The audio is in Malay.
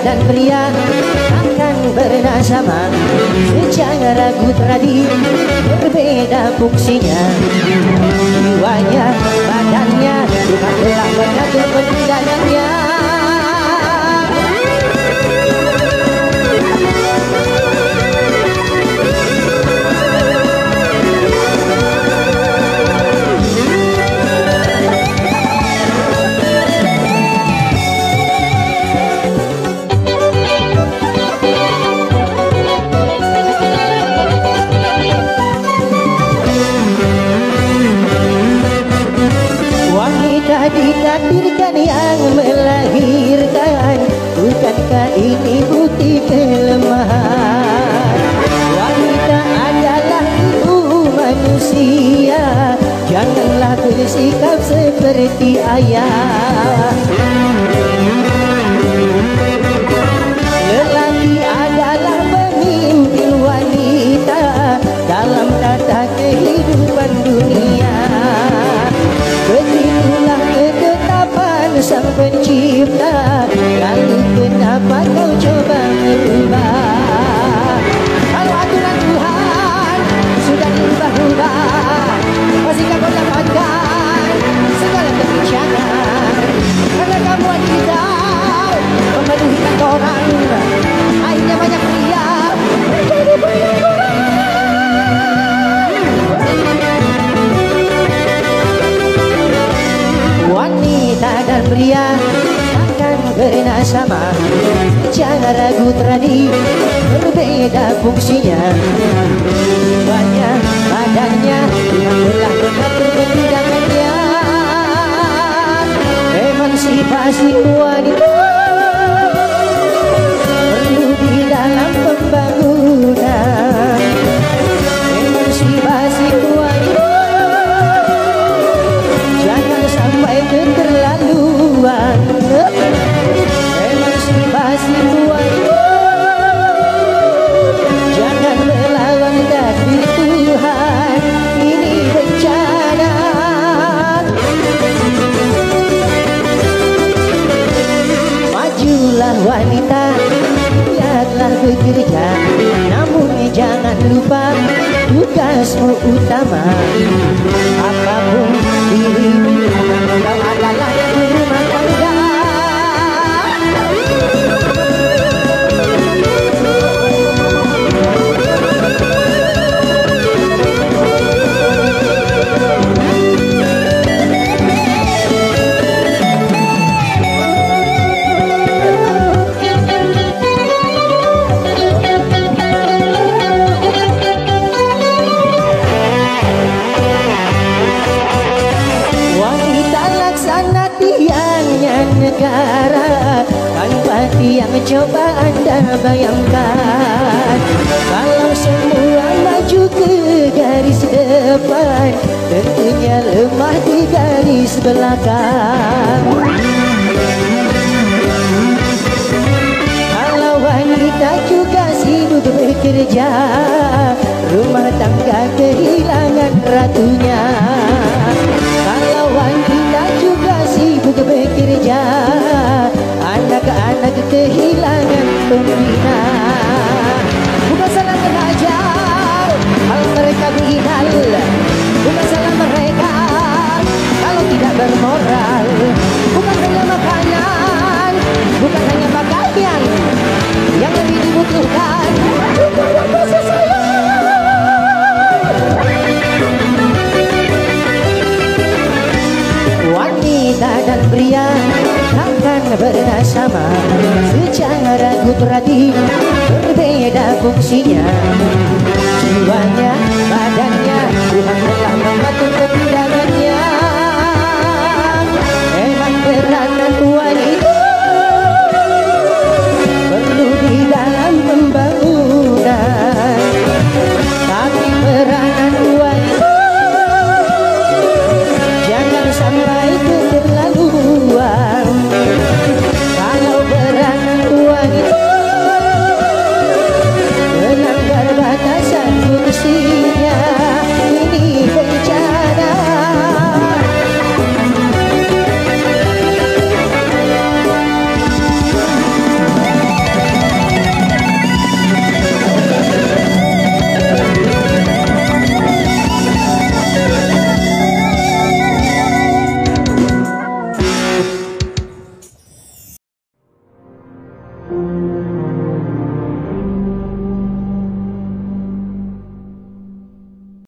dan pria akan bersama. Secara ragu tradi berbeda fungsinya. Jiwanya, badannya, Tuhan telah mengatur peninggalannya. Ditakdirkan yang melahirkan, bukankah ini bukti kelemahan? Wanita adalah ibu manusia, janganlah bersikap seperti ayah. Lelaki adalah pemimpin wanita dalam tata kehidupan dunia. Begitulah ketetapan Sang Pencipta, lalu kenapa kau coba merubah? Kalau aturan Tuhan sudah diubah-ubah, masihkah kau dapatkan segala kebijakan? Karena kamu wanita memenuhi kantoran, akhirnya banyak pria menjadi pengangguran. Wanita dan pria akan bersama. Jangan ragu tradi berbeda fungsinya. Jiwanya, badannya, Tuhan telah mengatur peninggalannya. Emansipasi wanita perlu di dalam pembangunan. Emansipasi wanita jangan sampai keterlaluan. Emansipasi wanita jangan melawan takdir Tuhan, ini bencana. Majulah wanita, biarlah bekerja, namun jangan lupa tugasmu utama. Apapun dirimu, kau adalah ibu rumah tangga. Negara tanpa tiang, coba Anda bayangkan. Kalau semua maju ke garis depan, tentunya lemah di garis belakang. Kalau wanita juga sibuk bekerja, rumah tangga kehilangan ratunya. Kalau wanita juga sibuk bekerja, anak-anak kehilangan pembina. Bukan salah saja kalau mereka berhidal, bukan salah mereka kalau tidak bermoral. Bukan hanya makanan, bukan hanya pakaian yang lebih dibutuhkan, bukan kasih sayang. Wanita dan pria akan bersama. Secara ragu tradi berbeda fungsinya. Jiwanya, badannya, Tuhan telah mengatur peninggalannya. Memang peranan wanita perlu di dalam pembangunan, tapi peranan wanita jangan sampai keterlaluan. Kalau peranan wanita melanggar batasan fungsinya, ini